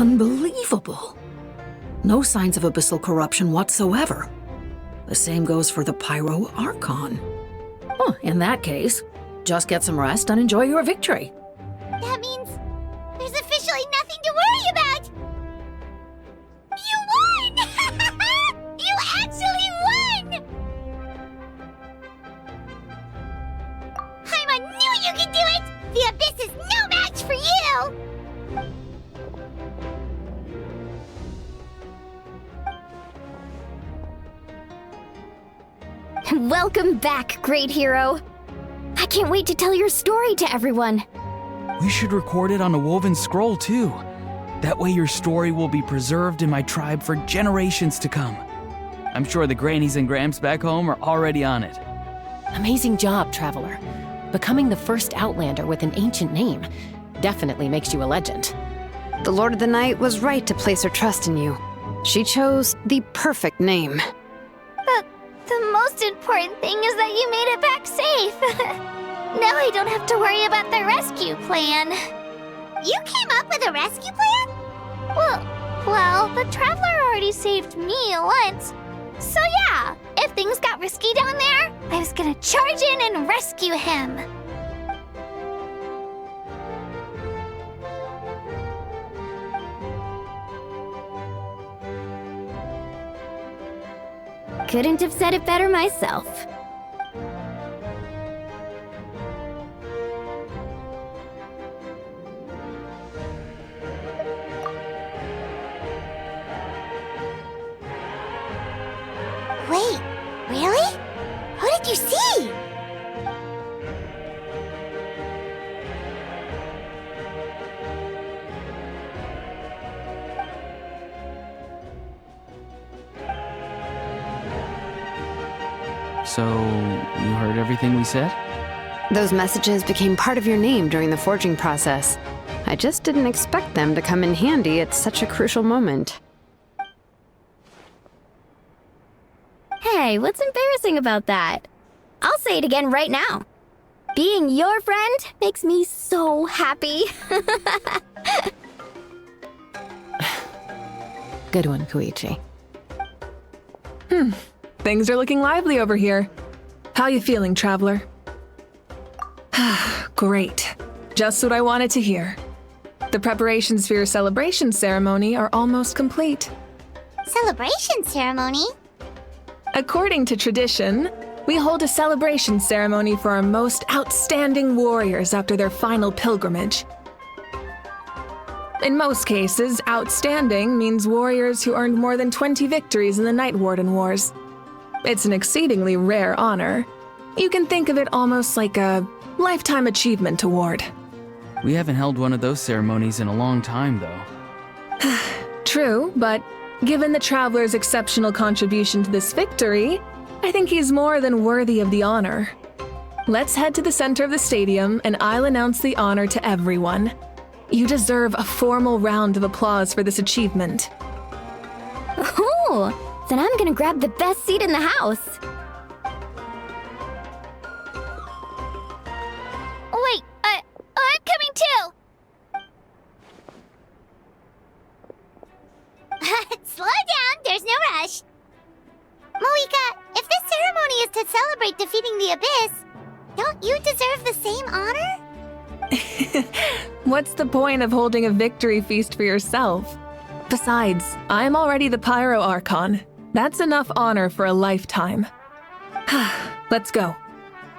Unbelievable. No signs of abyssal corruption whatsoever. The same goes for the Pyro Archon. Well, in that case, just get some rest and enjoy your victory. That means there's officially nothing to worry about! You won! You actually won! Paimon knew you could do it! The Abyss is no match for you! Welcome back, great hero! I can't wait to tell your story to everyone! We should record it on a woven scroll, too. That way your story will be preserved in my tribe for generations to come. I'm sure the grannies and gramps back home are already on it. Amazing job, Traveler. Becoming the first Outlander with an ancient name definitely makes you a legend. The Lord of the Night was right to place her trust in you. She chose the perfect name. The most important thing is that you made it back safe. Now I don't have to worry about the rescue plan. You came up with a rescue plan? Well, the Traveler already saved me once. So yeah, if things got risky down there, I was gonna charge in and rescue him. Couldn't have said it better myself. Wait, really? Who did you see? So, you heard everything we said? Those messages became part of your name during the forging process. I just didn't expect them to come in handy at such a crucial moment. Hey, what's embarrassing about that? I'll say it again right now. Being your friend makes me so happy. Good one, Koichi. Things are looking lively over here. How you feeling, Traveler? Great. Just what I wanted to hear. The preparations for your celebration ceremony are almost complete. Celebration ceremony? According to tradition, we hold a celebration ceremony for our most outstanding warriors after their final pilgrimage. In most cases, outstanding means warriors who earned more than 20 victories in the Night Warden Wars. It's an exceedingly rare honor. You can think of it almost like a lifetime achievement award. We haven't held one of those ceremonies in a long time, though. True, but given the Traveler's exceptional contribution to this victory, I think he's more than worthy of the honor. Let's head to the center of the stadium and I'll announce the honor to everyone. You deserve a formal round of applause for this achievement. Ooh, then I'm gonna grab the best seat in the house. Wait, I'm coming too! Slow down, there's no rush. Moika, if this ceremony is to celebrate defeating the Abyss, don't you deserve the same honor? What's the point of holding a victory feast for yourself? Besides, I'm already the Pyro Archon. That's enough honor for a lifetime. Let's go.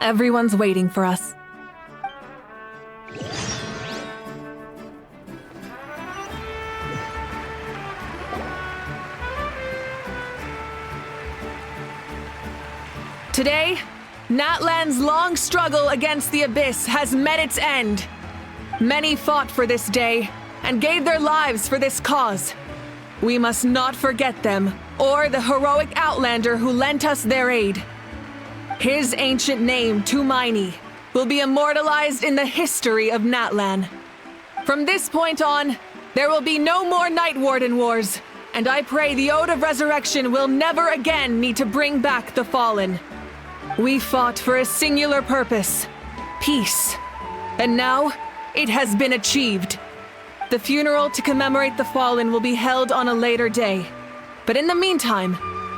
Everyone's waiting for us. Today, Natlan's long struggle against the Abyss has met its end. Many fought for this day and gave their lives for this cause. We must not forget them or the heroic Outlander who lent us their aid. His ancient name, Tumaini, will be immortalized in the history of Natlan. From this point on, there will be no more Night Warden Wars, and I pray the Ode of Resurrection will never again need to bring back the fallen. We fought for a singular purpose, peace, and now it has been achieved. The funeral to commemorate the fallen will be held on a later day. But in the meantime,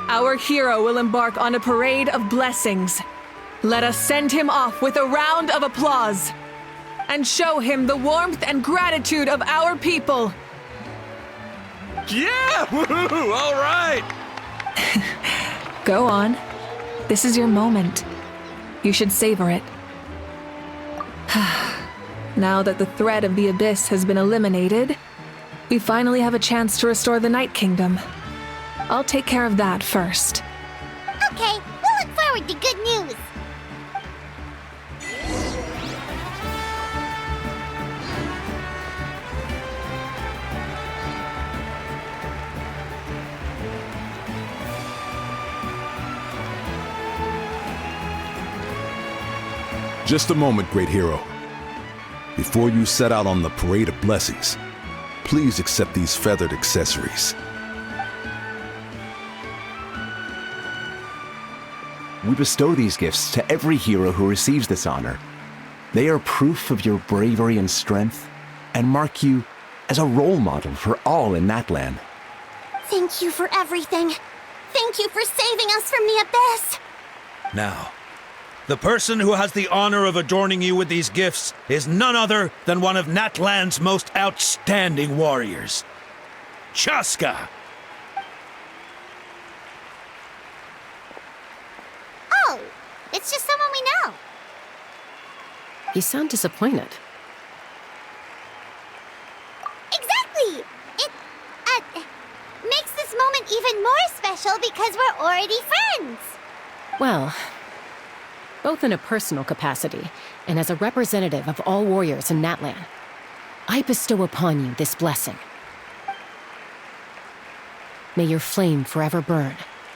our hero will embark on a parade of blessings. Let us send him off with a round of applause and show him the warmth and gratitude of our people. Yeah! Woohoo! All right! Go on. This is your moment. You should savor it. Now that the threat of the Abyss has been eliminated, we finally have a chance to restore the Night Kingdom. I'll take care of that first. Okay, we'll look forward to good news. Just a moment, great hero. Before you set out on the parade of blessings, please accept these feathered accessories. We bestow these gifts to every hero who receives this honor. They are proof of your bravery and strength, and mark you as a role model for all in Natlan. Thank you for everything. Thank you for saving us from the Abyss. Now, the person who has the honor of adorning you with these gifts is none other than one of Natlan's most outstanding warriors, Chaska. Oh, it's just someone we know. You sound disappointed. Exactly! It, makes this moment even more special because we're already friends. Well, both in a personal capacity and as a representative of all warriors in Natlan, I bestow upon you this blessing. May your flame forever burn,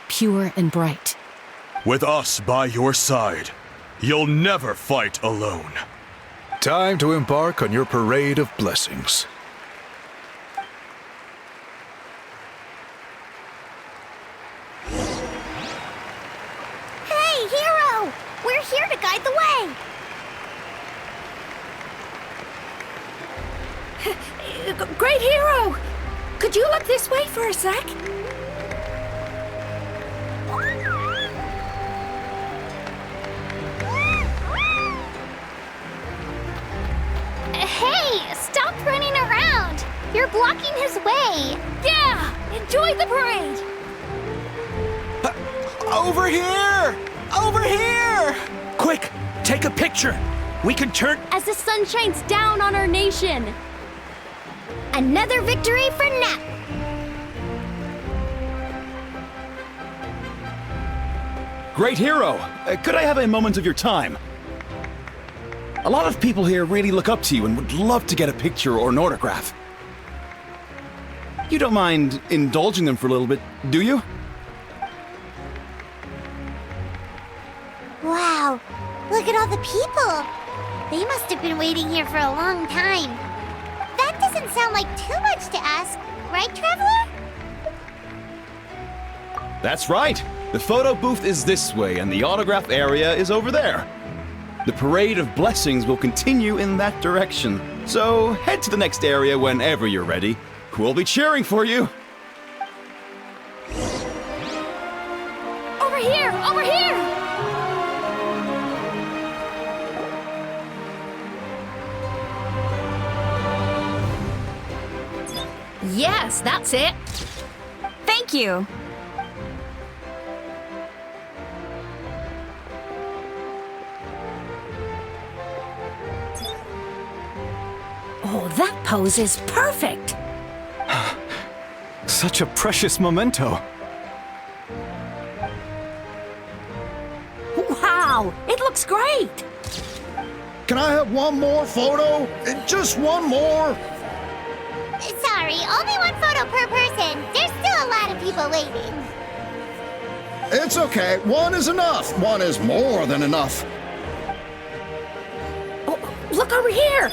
pure and bright. With us by your side, you'll never fight alone. Time to embark on your parade of blessings. Hey, hero! We're here to guide the way. Great hero! Could you look this way for a sec? Hey, stop running around. You're blocking his way. Yeah! Enjoy the parade! Over here! Over here! Quick, take a picture. We can turn... As the sun shines down on our nation. Another victory for Nat. Great hero! Could I have a moment of your time? A lot of people here really look up to you and would love to get a picture or an autograph. You don't mind indulging them for a little bit, do you? Wow, look at all the people. They must have been waiting here for a long time. That doesn't sound like too much to ask, right, Traveler? That's right. The photo booth is this way and the autograph area is over there. The parade of blessings will continue in that direction. So head to the next area whenever you're ready. We'll be cheering for you. Over here! Over here! Yes, that's it. Thank you. Oh, that pose is perfect. Such a precious memento. Wow, it looks great. Can I have one more photo? Just one more? Sorry, only one photo per person. There's still a lot of people waiting. It's okay. One is enough. One is more than enough. Oh, look over here.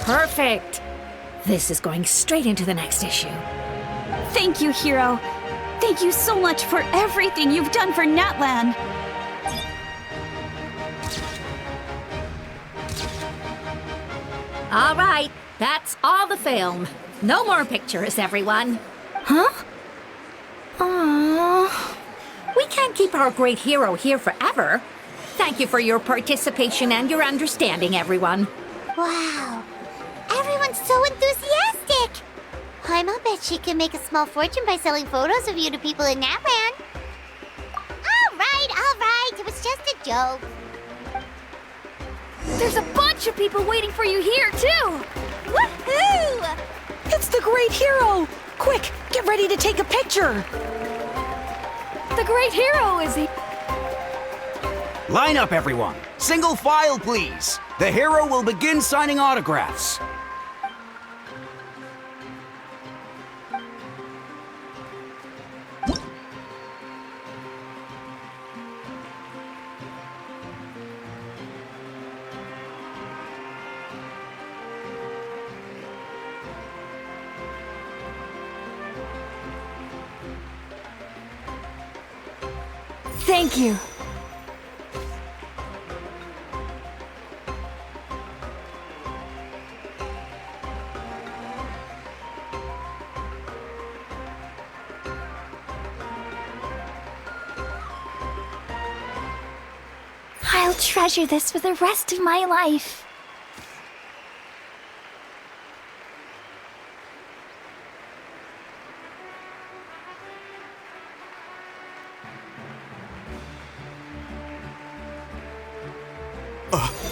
Perfect. This is going straight into the next issue. Thank you, hero. Thank you so much for everything you've done for Natlan. All right, That's all the film. No more pictures, everyone. Huh? Aww. We can't keep our great hero here forever. Thank you for your participation and your understanding, everyone. Wow. Everyone's so enthusiastic. I'll bet she can make a small fortune by selling photos of you to people in Natland. All right. It was just a joke. There's a bunch of people waiting for you here, too! Woohoo! It's the great hero! Quick, get ready to take a picture! The great hero is he. Line up, everyone. Single file, please. The hero will begin signing autographs. Thank you. I'll treasure this for the rest of my life.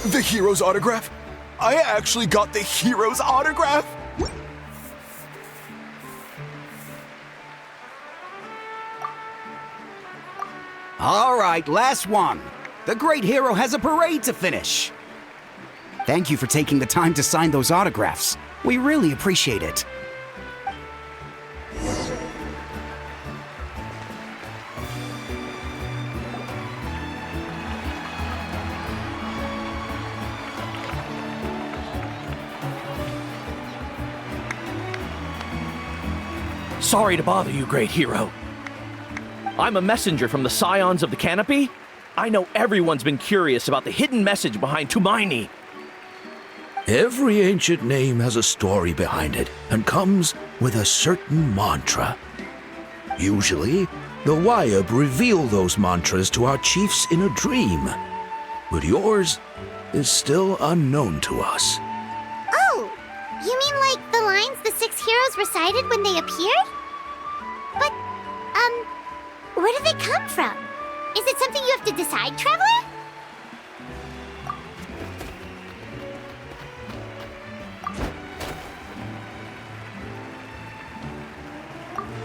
The hero's autograph? I actually got the hero's autograph? All right, last one. The great hero has a parade to finish. Thank you for taking the time to sign those autographs. We really appreciate it. Sorry to bother you, great hero. I'm a messenger from the Scions of the Canopy. I know everyone's been curious about the hidden message behind Tumaini. Every ancient name has a story behind it and comes with a certain mantra. Usually, the Wayab reveal those mantras to our chiefs in a dream. But yours is still unknown to us. Oh, you mean like the lines the 6 heroes recited when they appeared? But, where do they come from? Is it something you have to decide, Traveler?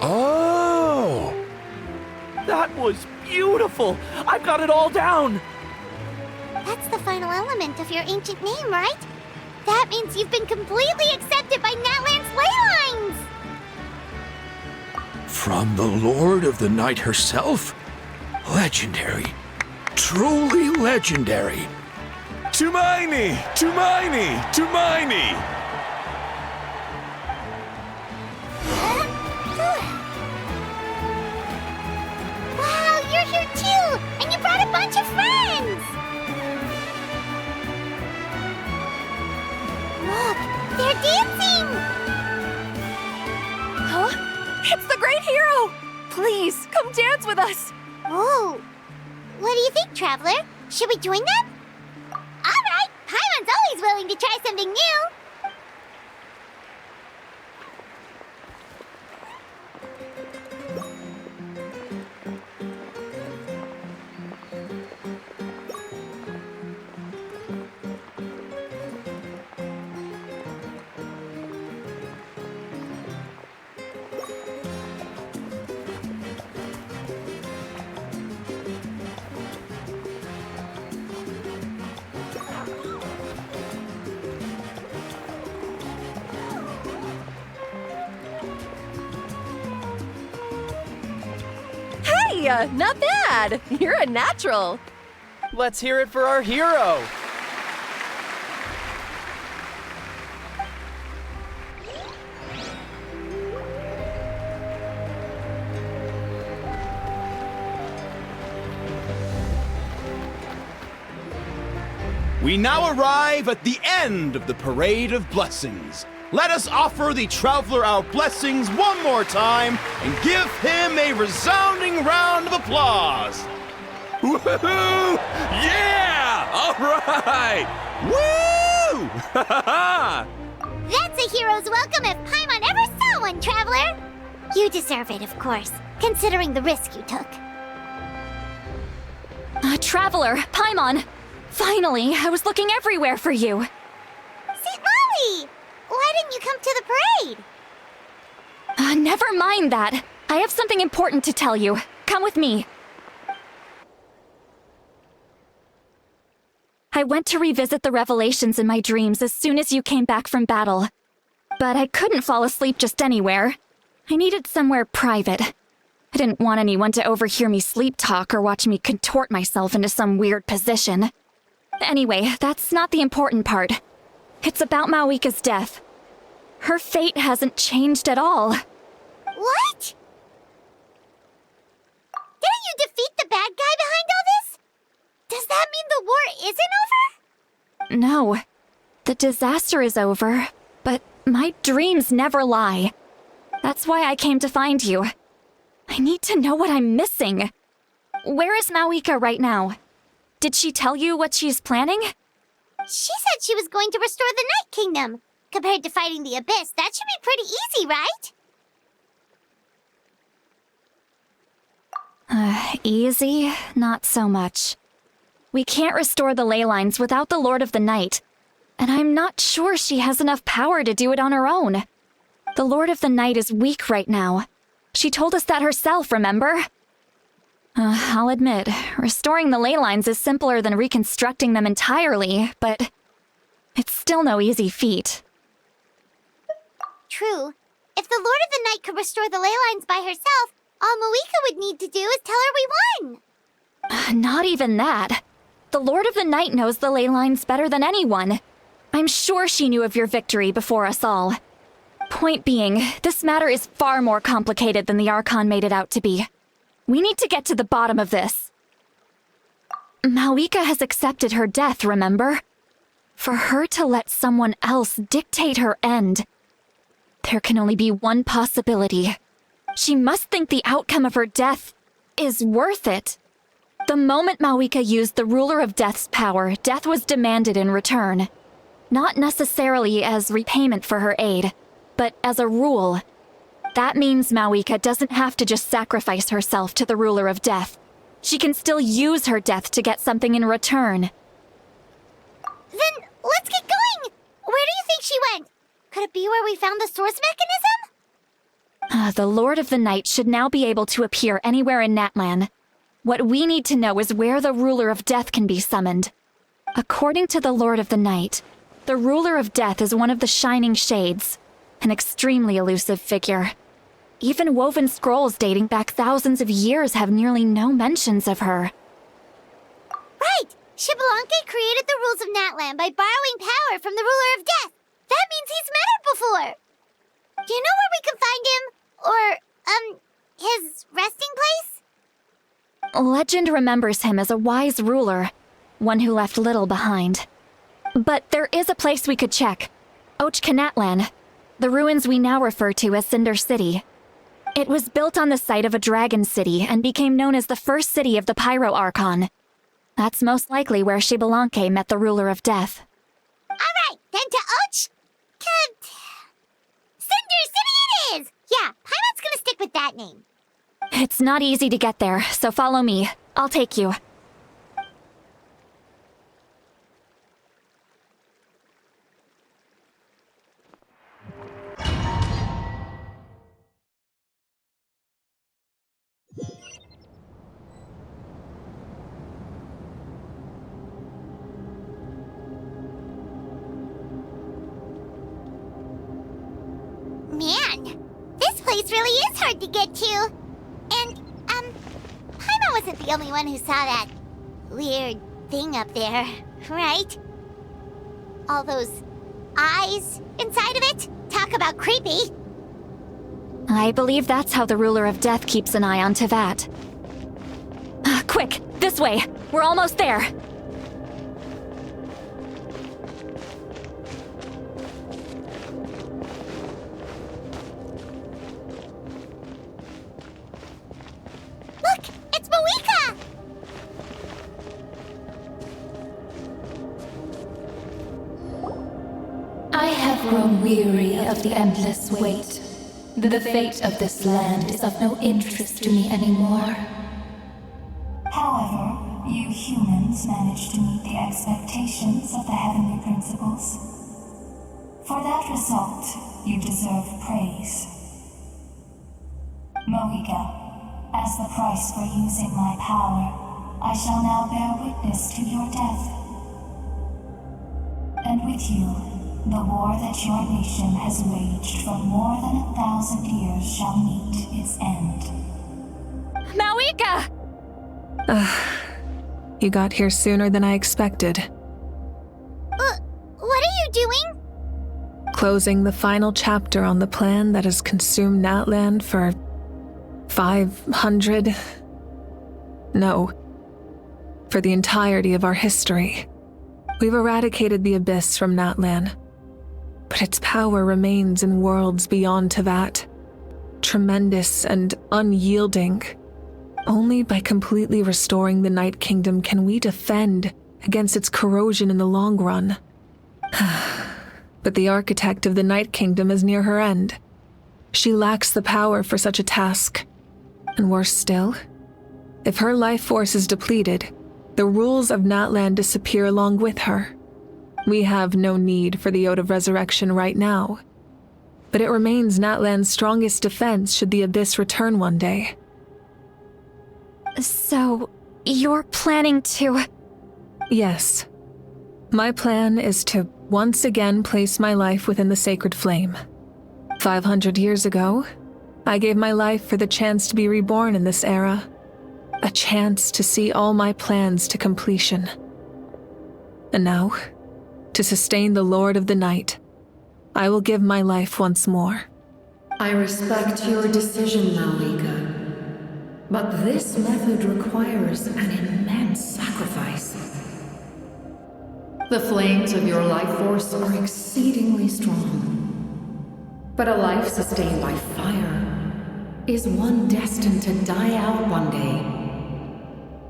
Oh! That was beautiful! I've got it all down! That's the final element of your ancient name, right? That means you've been completely accepted by Natland's ley lines! From the Lord of the Night herself? Legendary. Truly legendary. Tumaini! Tumaini! Tumaini! Wow, you're here too! And you brought a bunch of friends! Look, they're dancing! Huh? It's the great hero! Please, come dance with us! Oh, what do you think, Traveler? Should we join them? All right, Paimon's always willing to try something new. Not bad. You're a natural. Let's hear it for our hero. We now arrive at the end of the Parade of Blessings. let us offer the traveler our blessings one more time and give him a resounding round of applause. Woohoo! Yeah! All right! Woo! That's a hero's welcome if Paimon ever saw one, Traveler! You deserve it, of course, considering the risk you took. Traveler, Paimon! Finally, I was looking everywhere for you. St. Molly! Why didn't you come to the parade? Never mind that. I have something important to tell you. Come with me. I went to revisit the revelations in my dreams as soon as you came back from battle. But I couldn't fall asleep just anywhere. I needed somewhere private. I didn't want anyone to overhear me sleep talk or watch me contort myself into some weird position. Anyway, that's not the important part. It's about Mawika's death. Her fate hasn't changed at all. What? Didn't you defeat the bad guy behind all this? Does that mean the war isn't over? No. The disaster is over, but my dreams never lie. That's why I came to find you. I need to know what I'm missing. Where is Mawika right now? Did she tell you what she's planning? She said she was going to restore the Night Kingdom. Compared to fighting the Abyss, that should be pretty easy, right? Easy? Not so much. We can't restore the ley lines without the Lord of the Night, and I'm not sure she has enough power to do it on her own. The Lord of the Night is weak right now. She told us that herself, remember? I'll admit, restoring the ley lines is simpler than reconstructing them entirely, but it's still no easy feat. True. If the Lord of the Night could restore the ley lines by herself, all Mawika would need to do is tell her we won. Not even that. The Lord of the Night knows the ley lines better than anyone. I'm sure she knew of your victory before us all. Point being, this matter is far more complicated than the Archon made it out to be. We need to get to the bottom of this. Mawika has accepted her death, remember? For her to let someone else dictate her end, there can only be one possibility. She must think the outcome of her death is worth it. The moment Mawika used the Ruler of Death's power, death was demanded in return. Not necessarily as repayment for her aid, but as a rule. That means Mawika doesn't have to just sacrifice herself to the Ruler of Death. She can still use her death to get something in return. Then let's get going! Where do you think she went? Could it be where we found the source mechanism? The Lord of the Night should now be able to appear anywhere in Natlan. What we need to know is where the Ruler of Death can be summoned. According to the Lord of the Night, the Ruler of Death is one of the Shining Shades, an extremely elusive figure. Even woven scrolls dating back thousands of years have nearly no mentions of her. Right! Xbalanque created the rules of Natlan by borrowing power from the Ruler of Death. That means he's met her before. Do you know where we can find him? Or, his resting place? Legend remembers him as a wise ruler, one who left little behind. But there is a place we could check. Natlan, the ruins we now refer to as Cinder City. It was built on the site of a dragon city and became known as the first city of the Pyro Archon. That's most likely where Xbalanque met the Ruler of Death. Alright, then to Cinder City it is! Yeah, Paimon's gonna stick with that name. It's not easy to get there, so follow me. I'll take you. Man, this place really is hard to get to. And, Paimon wasn't the only one who saw that weird thing up there, right? All those eyes inside of it? Talk about creepy. I believe that's how the Ruler of Death keeps an eye on Teyvat. Quick, this way. We're almost there. have grown weary of the endless wait. The fate of this land is of no interest to me anymore. However, you humans managed to meet the expectations of the heavenly principles. For that result, you deserve praise. Moika, as the price for using my power, I shall now bear witness to your death. And with you, the war that your nation has waged for more than 1,000 years shall meet its end. Mawika! You got here sooner than I expected. What are you doing? Closing the final chapter on the plan that has consumed Natland for 500... No. For the entirety of our history. We've eradicated the Abyss from Natlan, but its power remains in worlds beyond Tevat, tremendous and unyielding. Only by completely restoring the Night Kingdom can we defend against its corrosion in the long run. But the architect of the Night Kingdom is near her end. She lacks the power for such a task. And worse still, if her life force is depleted, the rules of Natlan disappear along with her. We have no need for the Ode of Resurrection right now, but it remains Natlan's strongest defense should the Abyss return one day. So, you're planning to... Yes. My plan is to once again place my life within the sacred flame. 500 years ago, I gave my life for the chance to be reborn in this era. A chance to see all my plans to completion. And now, to sustain the Lord of the Night, I will give my life once more. I respect your decision, Mawika, but this method requires an immense sacrifice. The flames of your life force are exceedingly strong, but a life sustained by fire is one destined to die out one day.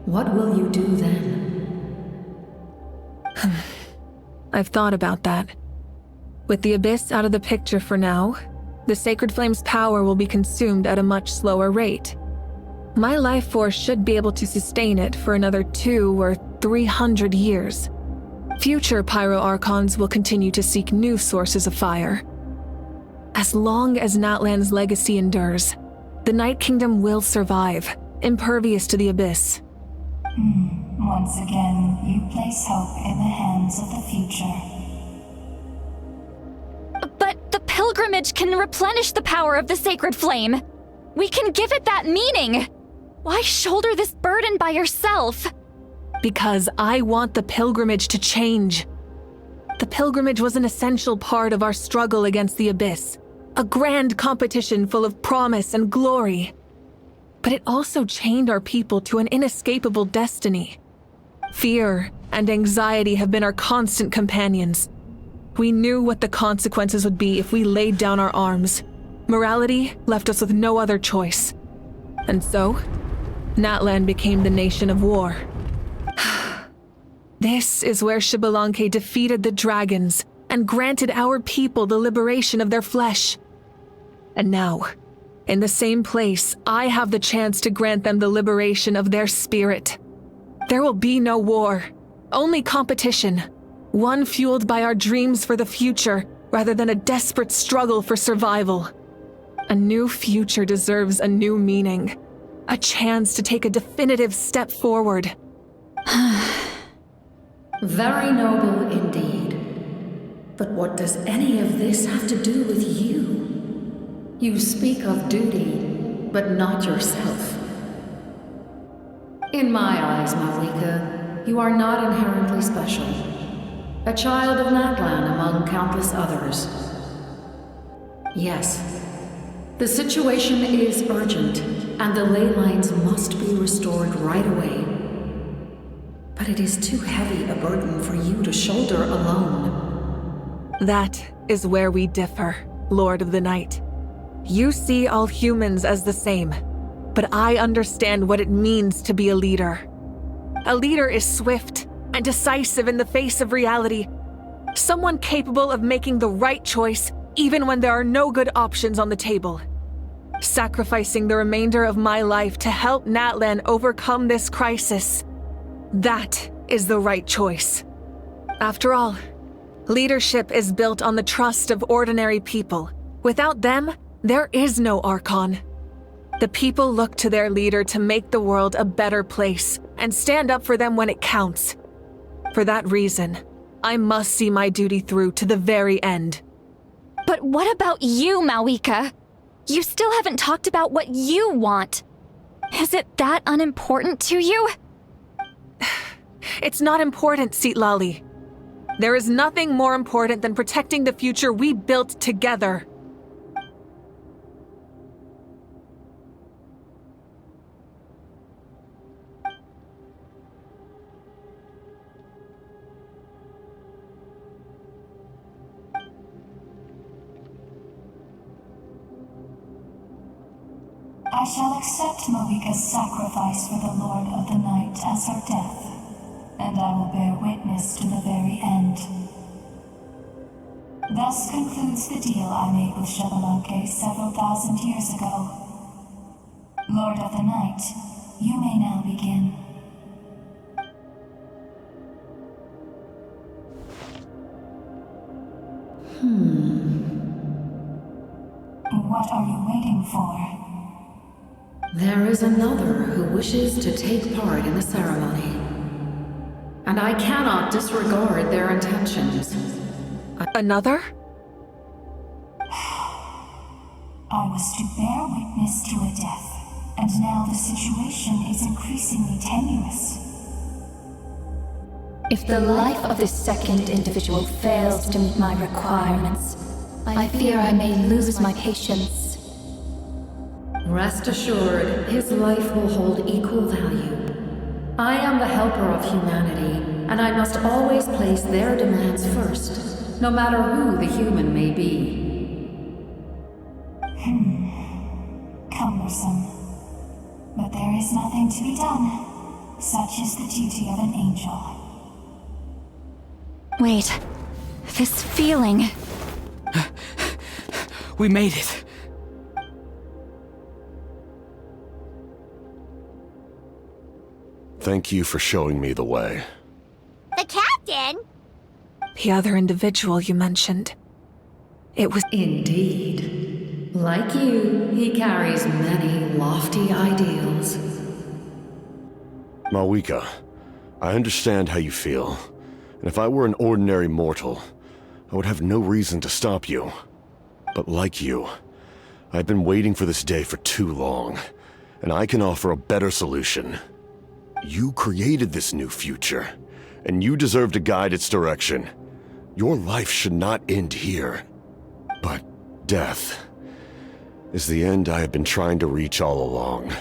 What will you do then? I've thought about that. With the Abyss out of the picture for now, the Sacred Flame's power will be consumed at a much slower rate. My life force should be able to sustain it for another 200 or 300 years. Future Pyro Archons will continue to seek new sources of fire. As long as Natlan's legacy endures, the Night Kingdom will survive, impervious to the Abyss. Once again, you place hope in the hands of the future. But the pilgrimage can replenish the power of the sacred flame. We can give it that meaning. Why shoulder this burden by yourself? Because I want the pilgrimage to change. The pilgrimage was an essential part of our struggle against the Abyss, a grand competition full of promise and glory. But it also chained our people to an inescapable destiny. Fear and anxiety have been our constant companions. We knew what the consequences would be if we laid down our arms. Morality left us with no other choice. And so, Natlan became the nation of war. This is where Xbalanque defeated the dragons and granted our people the liberation of their flesh. And now, in the same place, I have the chance to grant them the liberation of their spirit. There will be no war, only competition, one fueled by our dreams for the future rather than a desperate struggle for survival. A new future deserves a new meaning, a chance to take a definitive step forward. Very noble indeed. But what does any of this have to do with you? You speak of duty, but not yourself. In my eyes, Mawika, you are not inherently special. A child of Natlan among countless others. Yes, the situation is urgent, and the ley lines must be restored right away. But it is too heavy a burden for you to shoulder alone. That is where we differ, Lord of the Night. You see all humans as the same, but I understand what it means to be a leader. A leader is swift and decisive in the face of reality, Someone capable of making the right choice even when there are no good options on the table. Sacrificing the remainder of my life to help Natlan overcome this crisis. That is the right choice. After all, leadership is built on the trust of ordinary people. Without them, there is no Archon. The people look to their leader to make the world a better place and stand up for them when it counts. For that reason, I must see my duty through to the very end. But what about you, Malika? You still haven't talked about what you want. Is it that unimportant to you? It's not important, Citlali. There is nothing more important than protecting the future we built together. I shall accept Malika's sacrifice for the Lord of the Night as her death, and I will bear witness to the very end. Thus concludes the deal I made with Xbalanque several thousand years ago. Lord of the Night, you may now begin. What are you waiting for? There is another who wishes to take part in the ceremony, and I cannot disregard their intentions. Another? I was to bear witness to a death, and now the situation is increasingly tenuous. If the life of this second individual fails to meet my requirements, I fear I may lose my patience. Rest assured, his life will hold equal value. I am the helper of humanity, and I must always place their demands first, no matter who the human may be. Cumbersome. But there is nothing to be done. Such is the duty of an angel. Wait, this feeling... We made it. Thank you for showing me the way. The captain? The other individual you mentioned. It was... Indeed. Like you, he carries many lofty ideals. Malika, I understand how you feel. And if I were an ordinary mortal, I would have no reason to stop you. But like you, I've been waiting for this day for too long, and I can offer a better solution. You created this new future, and you deserve to guide its direction. Your life should not end here. But death is the end I have been trying to reach all along.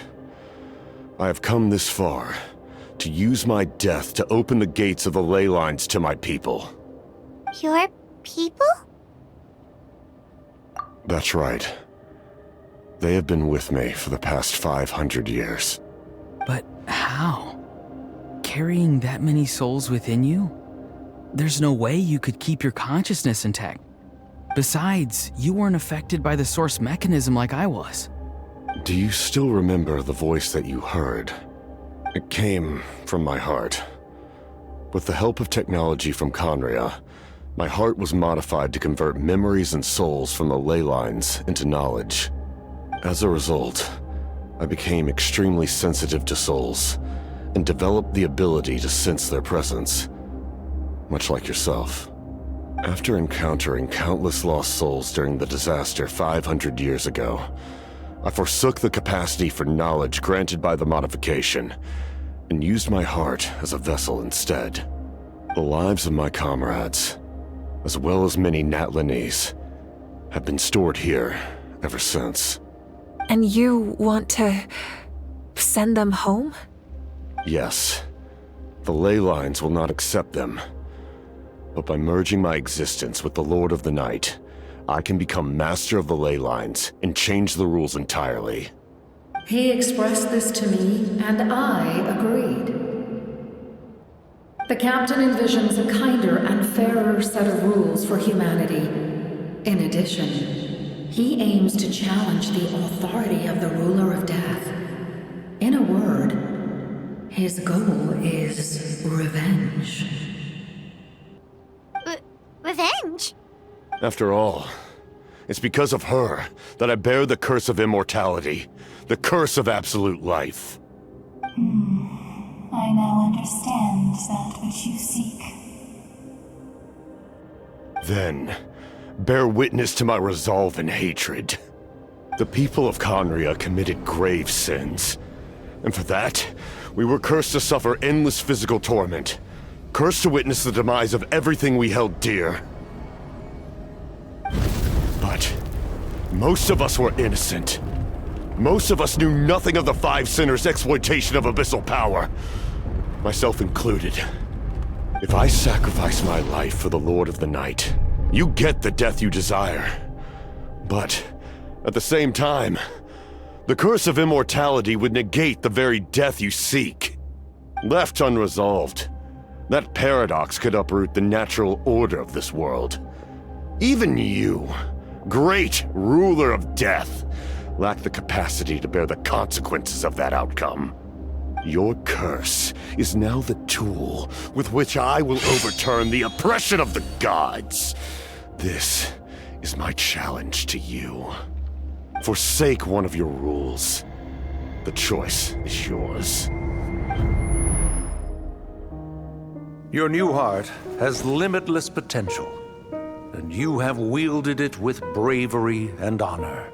I have come this far to use my death to open the gates of the ley lines to my people. Your people? That's right. They have been with me for the past 500 years. But how? Carrying that many souls within you? There's no way you could keep your consciousness intact. Besides, you weren't affected by the source mechanism like I was. Do you still remember the voice that you heard? It came from my heart. With the help of technology from Conria, my heart was modified to convert memories and souls from the ley lines into knowledge. As a result, I became extremely sensitive to souls, and developed the ability to sense their presence, much like yourself. After encountering countless lost souls during the disaster 500 years ago, I forsook the capacity for knowledge granted by the modification, and used my heart as a vessel instead. The lives of my comrades, as well as many Natlanese, have been stored here ever since. And you want to send them home? Yes. The ley lines will not accept them. But by merging my existence with the Lord of the Night, I can become master of the ley lines and change the rules entirely. He expressed this to me, and I agreed. The captain envisions a kinder and fairer set of rules for humanity. In addition, he aims to challenge the authority of the ruler of death. In a word, his goal is revenge. Revenge? After all, it's because of her that I bear the curse of immortality, the curse of absolute life. I now understand that which you seek. Then, bear witness to my resolve and hatred. The people of Conria committed grave sins, and for that, we were cursed to suffer endless physical torment, cursed to witness the demise of everything we held dear. But most of us were innocent. Most of us knew nothing of the Five Sinners' exploitation of abyssal power, myself included. If I sacrifice my life for the Lord of the Night, you get the death you desire. But at the same time, the curse of immortality would negate the very death you seek. Left unresolved, that paradox could uproot the natural order of this world. Even you, great ruler of death, lack the capacity to bear the consequences of that outcome. Your curse is now the tool with which I will overturn the oppression of the gods. This is my challenge to you. Forsake one of your rules. The choice is yours. Your new heart has limitless potential, and you have wielded it with bravery and honor.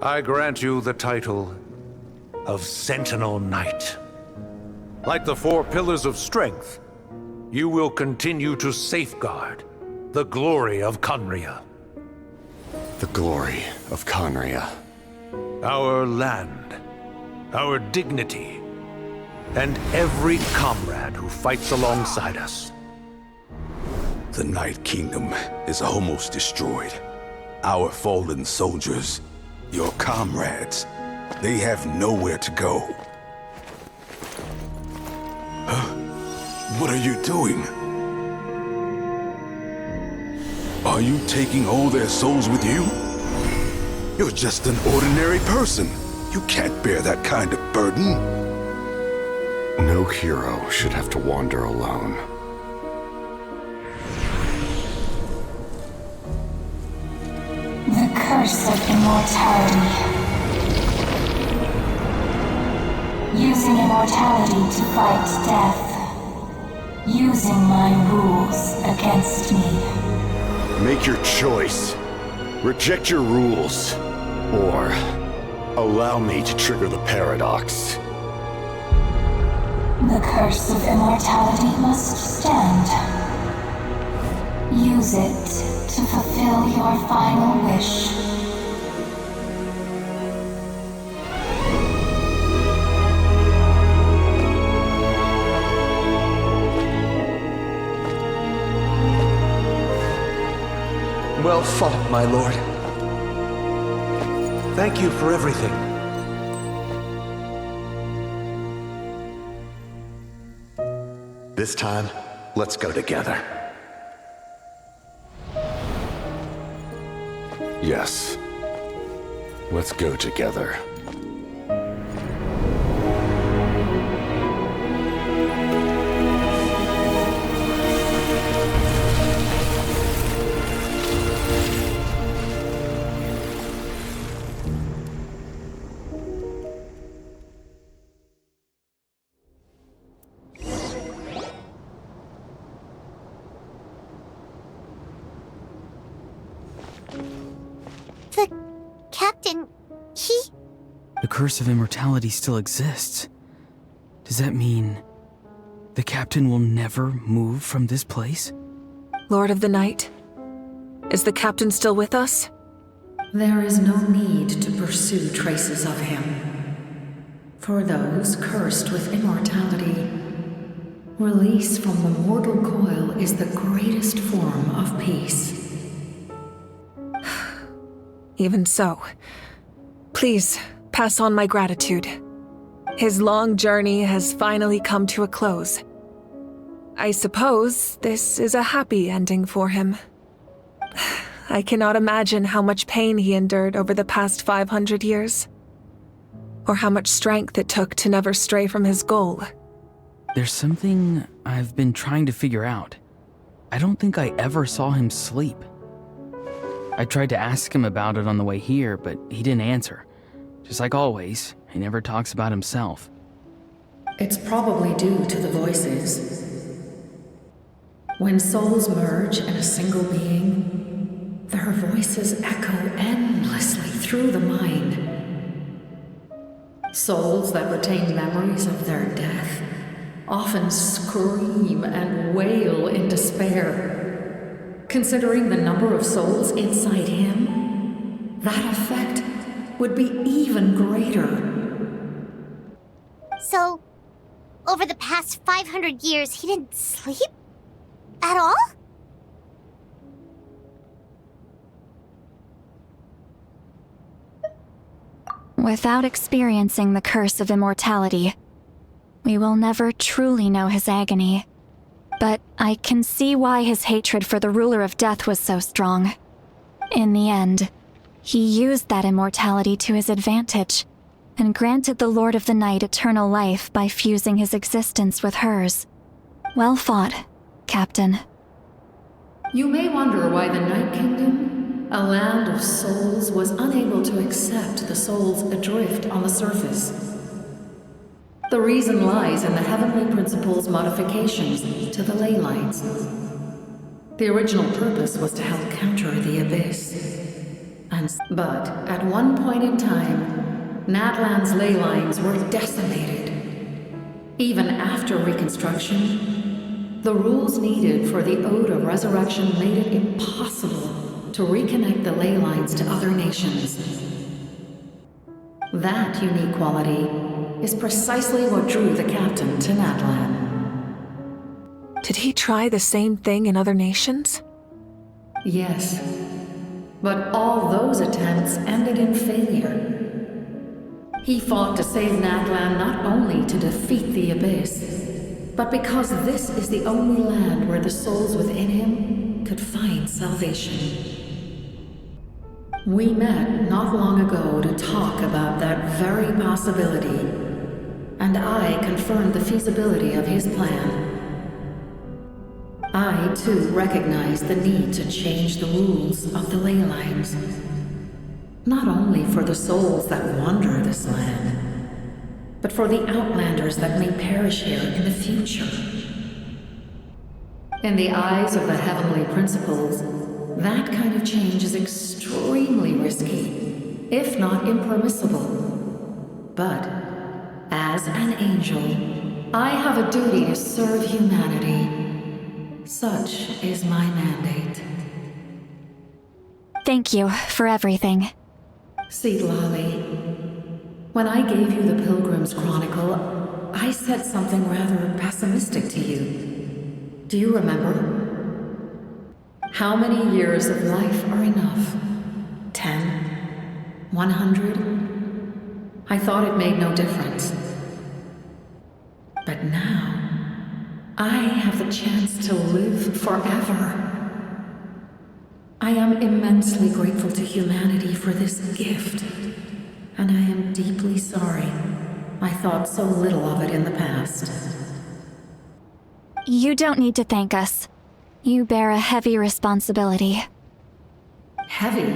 I grant you the title of Sentinel Knight. Like the four pillars of strength, you will continue to safeguard the glory of Conria. The glory of Conria. Our land, our dignity, and every comrade who fights alongside us. The Night Kingdom is almost destroyed. Our fallen soldiers, your comrades, they have nowhere to go. What are you doing? Are you taking all their souls with you? You're just an ordinary person. You can't bear that kind of burden. No hero should have to wander alone. The curse of immortality. Using immortality to fight death. Using my rules against me. Make your choice. Reject your rules. Or allow me to trigger the paradox. The curse of immortality must stand. Use it to fulfill your final wish. Well fought, my lord. Thank you for everything. This time, let's go together. Yes. Let's go together. Captain, The curse of immortality still exists. Does that mean the captain will never move from this place? Lord of the Night, is the captain still with us? There is no need to pursue traces of him. For those cursed with immortality, release from the mortal coil is the greatest form of peace. Even so, please pass on my gratitude. His long journey has finally come to a close. I suppose this is a happy ending for him. I cannot imagine how much pain he endured over the past 500 years. Or how much strength it took to never stray from his goal. There's something I've been trying to figure out. I don't think I ever saw him sleep. I tried to ask him about it on the way here, but he didn't answer. Just like always, he never talks about himself. It's probably due to the voices. When souls merge in a single being, their voices echo endlessly through the mind. Souls that retain memories of their death often scream and wail in despair. Considering the number of souls inside him, that effect would be even greater. So, over the past 500 years, he didn't sleep? At all? Without experiencing the curse of immortality, we will never truly know his agony. But I can see why his hatred for the ruler of death was so strong. In the end, he used that immortality to his advantage, and granted the Lord of the Night eternal life by fusing his existence with hers. Well fought, Captain. You may wonder why the Night Kingdom, a land of souls, was unable to accept the souls adrift on the surface. The reason lies in the heavenly principle's modifications to the ley lines. The original purpose was to help counter the abyss. But at one point in time, Natlan's ley lines were decimated. Even after reconstruction, the rules needed for the Ode of Resurrection made it impossible to reconnect the ley lines to other nations. That unique quality is precisely what drew the captain to Natlan. Did he try the same thing in other nations? Yes, but all those attempts ended in failure. He fought to save Natlan not only to defeat the abyss, but because this is the only land where the souls within him could find salvation. We met not long ago to talk about that very possibility, and I confirmed the feasibility of his plan. I, too, recognized the need to change the rules of the ley lines. Not only for the souls that wander this land, but for the outlanders that may perish here in the future. In the eyes of the heavenly principles, that kind of change is extremely risky, if not impermissible. But, as an angel, I have a duty to serve humanity. Such is my mandate. Thank you for everything. See, Lolly, when I gave you the Pilgrim's Chronicle, I said something rather pessimistic to you. Do you remember? How many years of life are enough? 10? 100? I thought it made no difference. But now, I have the chance to live forever. I am immensely grateful to humanity for this gift, and I am deeply sorry I thought so little of it in the past. You don't need to thank us. You bear a heavy responsibility. Heavy?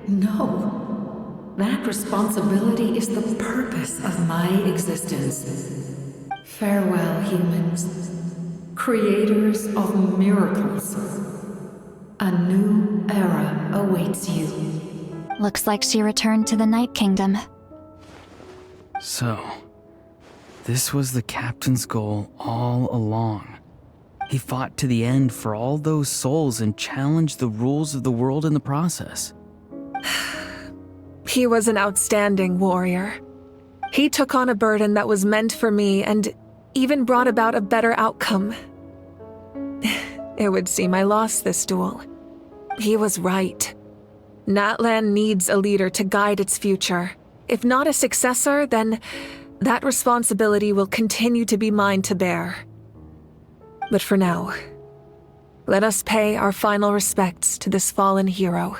No. That responsibility is the purpose of my existence. Farewell, humans. Creators of miracles. A new era awaits you. Looks like she returned to the Night Kingdom. So, this was the captain's goal all along. He fought to the end for all those souls and challenged the rules of the world in the process. He was an outstanding warrior. He took on a burden that was meant for me and even brought about a better outcome. It would seem I lost this duel. He was right. Natlan needs a leader to guide its future. If not a successor, then that responsibility will continue to be mine to bear. But for now, let us pay our final respects to this fallen hero.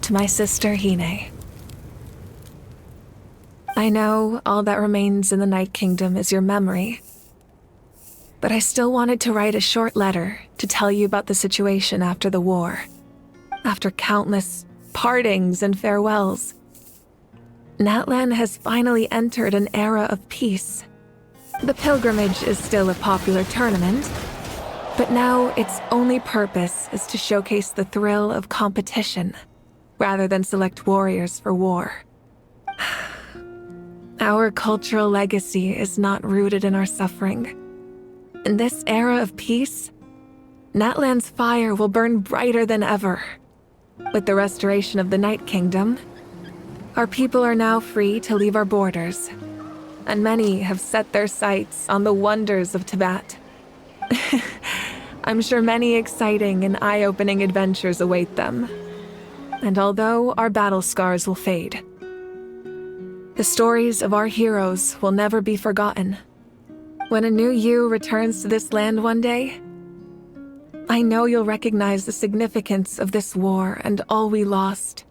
To my sister Hine. I know all that remains in the Night Kingdom is your memory, but I still wanted to write a short letter to tell you about the situation after the war. After countless partings and farewells, Natlan has finally entered an era of peace. The pilgrimage is still a popular tournament, but now its only purpose is to showcase the thrill of competition, rather than select warriors for war. Our cultural legacy is not rooted in our suffering. In this era of peace, Natlan's fire will burn brighter than ever. With the restoration of the Night Kingdom, our people are now free to leave our borders, and many have set their sights on the wonders of Tibet. I'm sure many exciting and eye-opening adventures await them. And although our battle scars will fade, the stories of our heroes will never be forgotten. When a new you returns to this land one day, I know you'll recognize the significance of this war and all we lost.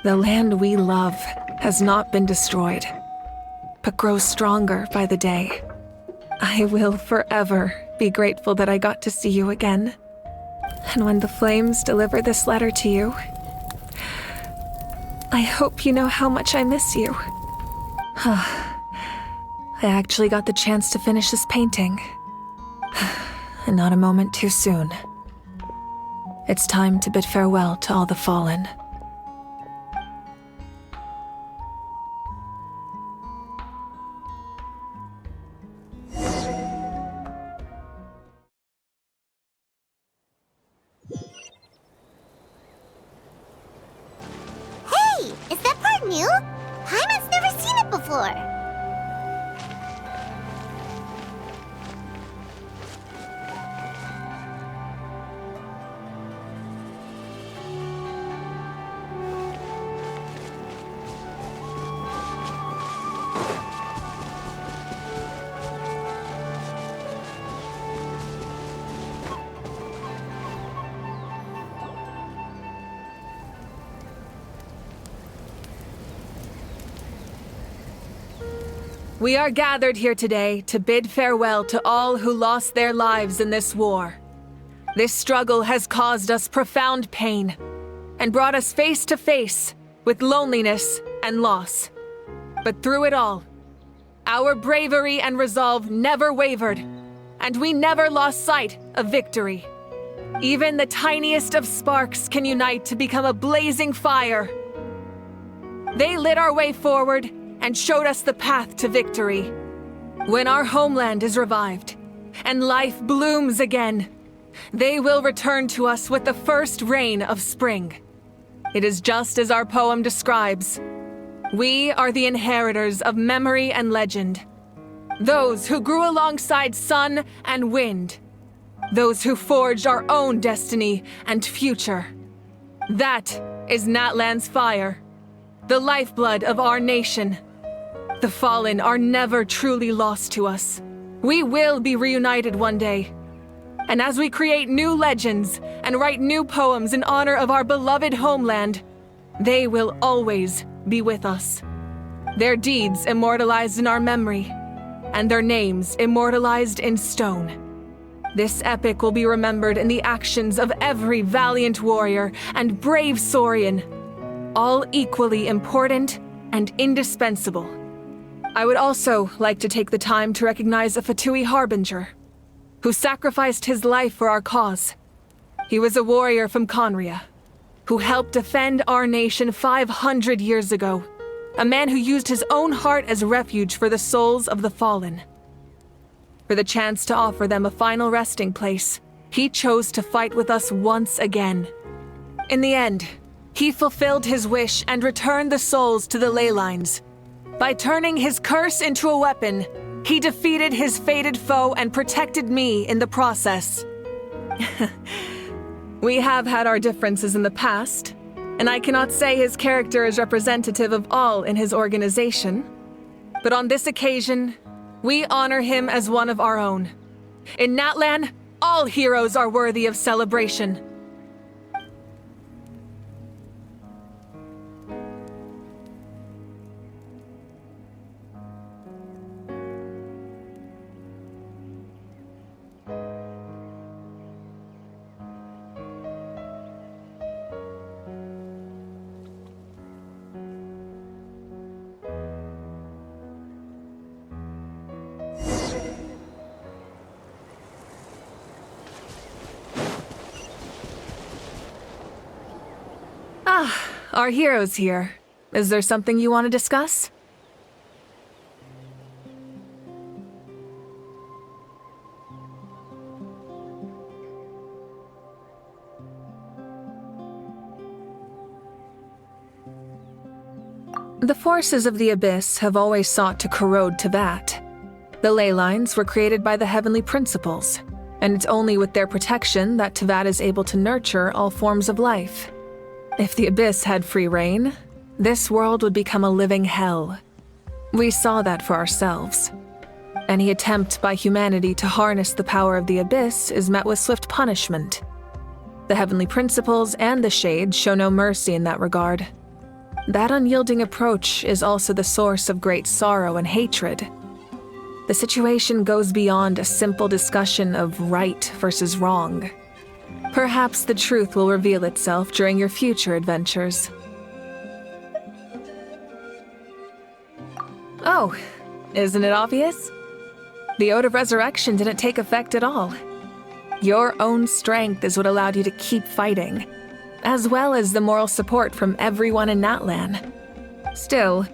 The land we love has not been destroyed, but grows stronger by the day. I will forever be grateful that I got to see you again. And when the flames deliver this letter to you, I hope you know how much I miss you. I actually got the chance to finish this painting. And not a moment too soon. It's time to bid farewell to all the fallen. Hey, is that part new? Hyman's never seen it before. We are gathered here today to bid farewell to all who lost their lives in this war. This struggle has caused us profound pain and brought us face to face with loneliness and loss. But through it all, our bravery and resolve never wavered, and we never lost sight of victory. Even the tiniest of sparks can unite to become a blazing fire. They lit our way forward and showed us the path to victory. When our homeland is revived and life blooms again, they will return to us with the first rain of spring. It is just as our poem describes. We are the inheritors of memory and legend. Those who grew alongside sun and wind. Those who forged our own destiny and future. That is Natlan's fire, the lifeblood of our nation. The fallen are never truly lost to us. We will be reunited one day. And as we create new legends and write new poems in honor of our beloved homeland, they will always be with us. Their deeds immortalized in our memory, and their names immortalized in stone. This epic will be remembered in the actions of every valiant warrior and brave Saurian, all equally important and indispensable. I would also like to take the time to recognize a Fatui harbinger, who sacrificed his life for our cause. He was a warrior from Conria, who helped defend our nation 500 years ago, a man who used his own heart as refuge for the souls of the fallen. For the chance to offer them a final resting place, he chose to fight with us once again. In the end, he fulfilled his wish and returned the souls to the ley lines. By turning his curse into a weapon, He defeated his fated foe and protected me in the process. We have had our differences in the past, and I cannot say his character is representative of all in his organization. But on this occasion, we honor him as one of our own. In Natlan, all heroes are worthy of celebration. Our hero's here. Is there something you want to discuss? The forces of the Abyss have always sought to corrode Tevat. The ley lines were created by the Heavenly Principles, and it's only with their protection that Tevat is able to nurture all forms of life. If the Abyss had free reign, this world would become a living hell. We saw that for ourselves. Any attempt by humanity to harness the power of the Abyss is met with swift punishment. The Heavenly Principles and the Shades show no mercy in that regard. That unyielding approach is also the source of great sorrow and hatred. The situation goes beyond a simple discussion of right versus wrong. Perhaps the truth will reveal itself during your future adventures. Oh, isn't it obvious? The Ode of Resurrection didn't take effect at all. Your own strength is what allowed you to keep fighting, as well as the moral support from everyone in Natlan. Still,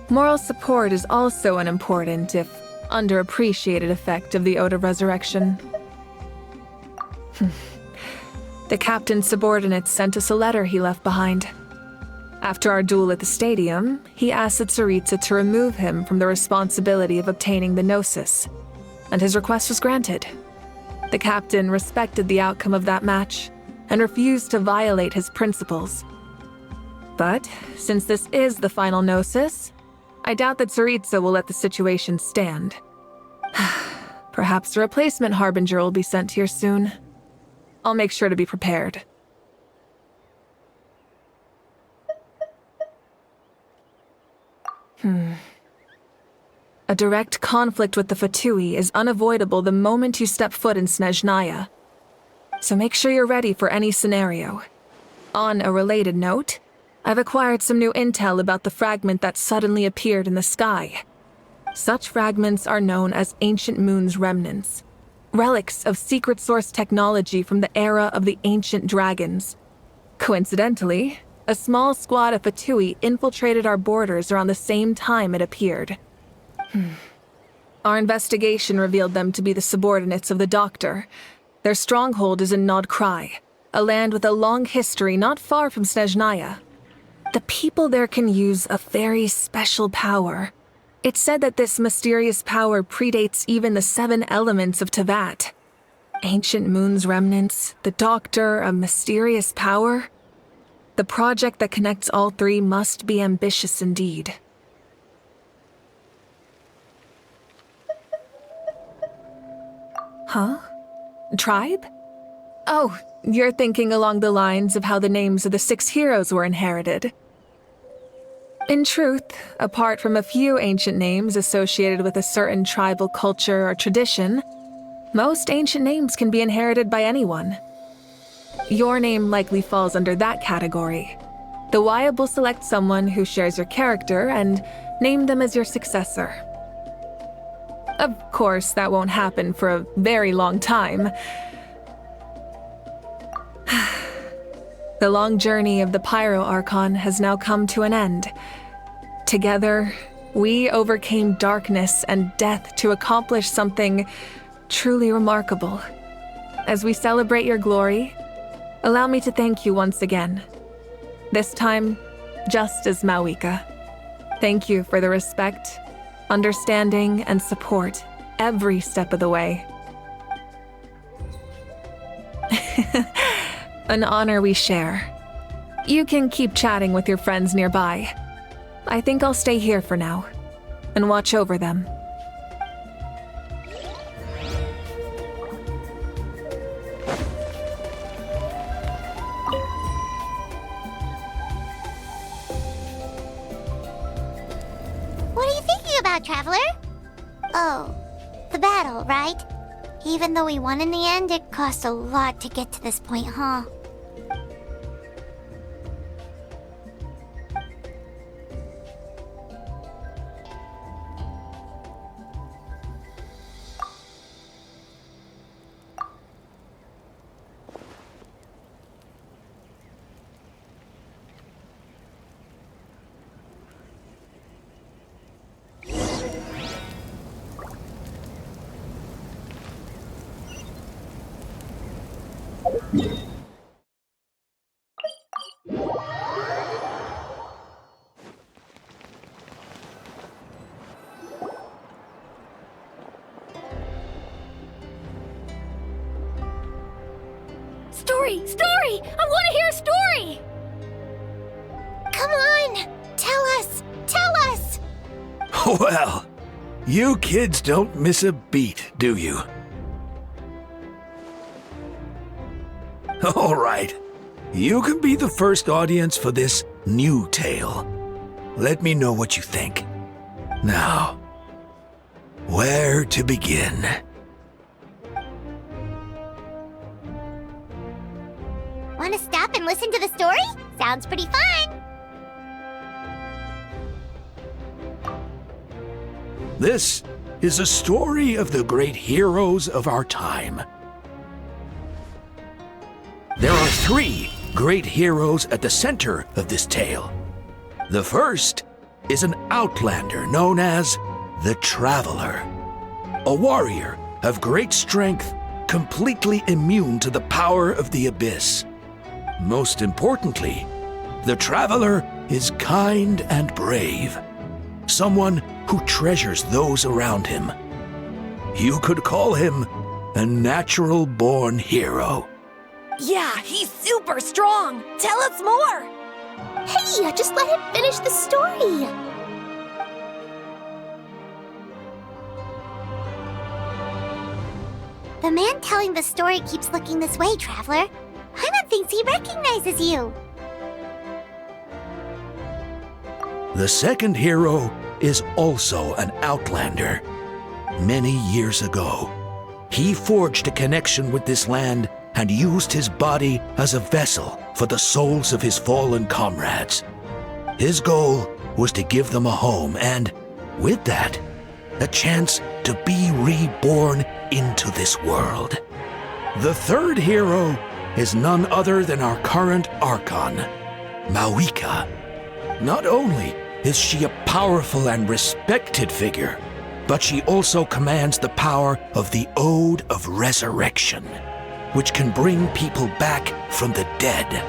moral support is also an important, if underappreciated, effect of the Ode of Resurrection. The captain's subordinates sent us a letter he left behind. After our duel at the stadium, he asked the Tsaritsa to remove him from the responsibility of obtaining the Gnosis, and his request was granted. The captain respected the outcome of that match and refused to violate his principles. But since this is the final Gnosis, I doubt that Tsaritsa will let the situation stand. Perhaps a replacement Harbinger will be sent here soon. I'll make sure to be prepared. A direct conflict with the Fatui is unavoidable the moment you step foot in Snezhnaya. So make sure you're ready for any scenario. On a related note, I've acquired some new intel about the fragment that suddenly appeared in the sky. Such fragments are known as Ancient Moon's remnants. Relics of secret source technology from the era of the ancient dragons. Coincidentally, a small squad of Fatui infiltrated our borders around the same time it appeared. Our investigation revealed them to be the subordinates of the Doctor. Their stronghold is in Nod Krai, a land with a long history not far from Snezhnaya. The people there can use a very special power. It's said that this mysterious power predates even the 7 elements of Tevat. Ancient Moon's remnants, the Doctor, a mysterious power. The project that connects all 3 must be ambitious indeed. Huh? Tribe? Oh, you're thinking along the lines of how the names of the 6 heroes were inherited. In truth, apart from a few ancient names associated with a certain tribal culture or tradition, most ancient names can be inherited by anyone. Your name likely falls under that category. The Wayab will select someone who shares your character and name them as your successor. Of course, that won't happen for a very long time. The long journey of the Pyro Archon has now come to an end. Together, we overcame darkness and death to accomplish something truly remarkable. As we celebrate your glory, allow me to thank you once again. This time, just as Mawika. Thank you for the respect understanding, and support every step of the way. An honor we share. You can keep chatting with your friends nearby. I think I'll stay here for now and watch over them. What are you thinking about, Traveler? Oh, the battle, right? Even though we won in the end, it cost a lot to get to this point, huh? Story! I want to hear a story! Come on! Tell us! Tell us! Well, you kids don't miss a beat, do you? All right. You can be the first audience for this new tale. Let me know what you think. Now, where to begin? Want to stop and listen to the story? Sounds pretty fun! This is a story of the great heroes of our time. There are 3 great heroes at the center of this tale. The first is an outlander known as the Traveler, a warrior of great strength, completely immune to the power of the abyss. Most importantly, the Traveler is kind and brave, someone who treasures those around him. You could call him a natural-born hero. Yeah, he's super strong! Tell us more! Hey, just let him finish the story! The man telling the story keeps looking this way, Traveler. Paimon thinks he recognizes you. The second hero is also an outlander. Many years ago, he forged a connection with this land and used his body as a vessel for the souls of his fallen comrades. His goal was to give them a home and, with that, a chance to be reborn into this world. The third hero is none other than our current Archon, Mawika. Not only is she a powerful and respected figure, but she also commands the power of the Ode of Resurrection, which can bring people back from the dead.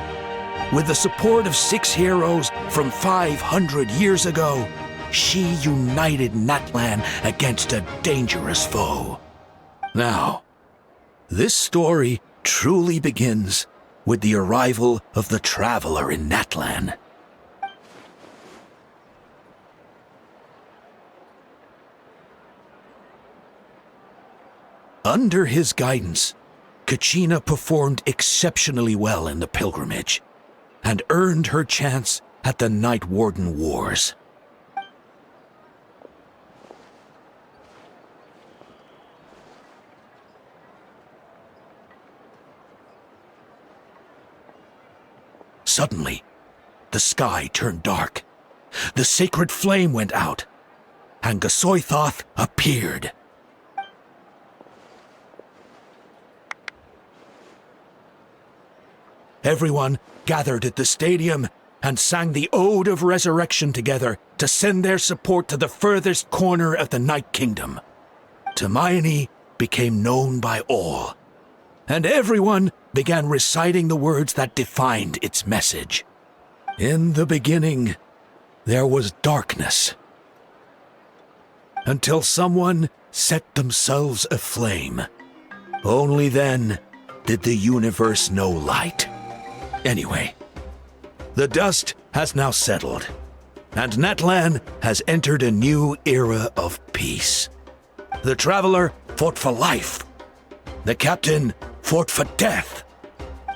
With the support of 6 heroes from 500 years ago, she united Natlan against a dangerous foe. Now, this story truly begins with the arrival of the Traveler in Natlan. Under his guidance, Kachina performed exceptionally well in the pilgrimage and earned her chance at the Night Warden Wars. Suddenly, the sky turned dark. The sacred flame went out, and Gasoithoth appeared. Everyone gathered at the stadium and sang the Ode of Resurrection together to send their support to the furthest corner of the Night Kingdom. Hermione became known by all, and everyone began reciting the words that defined its message. In the beginning, there was darkness. until someone set themselves aflame. Only then did the universe know light. Anyway, the dust has now settled, and Natlan has entered a new era of peace. The Traveler fought for life. The Captain fought for death.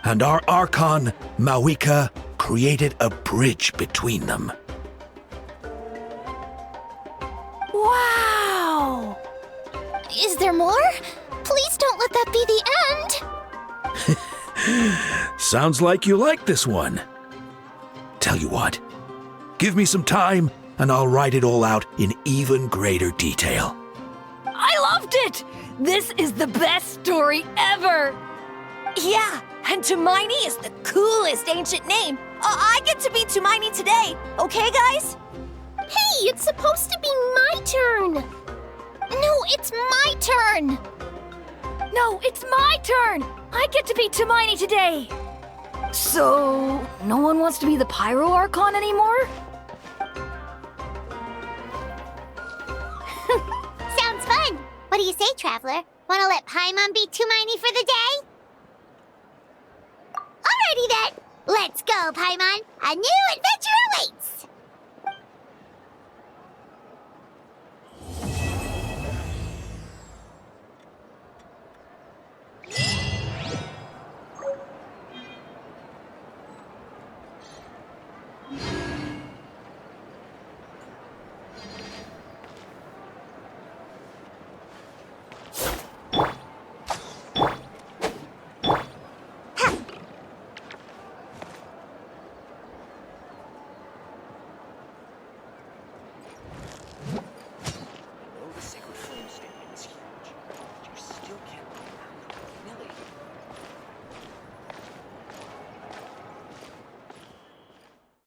And our Archon, Mawika, created a bridge between them. Wow! Is there more? Please don't let that be the end! Sounds like you like this one. Tell you what, give me some time and I'll write it all out in even greater detail. I loved it! This is the best story ever! Yeah, and Tumaini is the coolest ancient name. I get to be Tumaini today, okay, guys? Hey, it's supposed to be my turn! No, it's my turn! No, it's my turn! I get to be Tumaini today! So, no one wants to be the Pyro Archon anymore? Sounds fun! What do you say, Traveler? Wanna let Paimon be Tumaini for the day? Alrighty then! Let's go, Paimon! A new adventure awaits!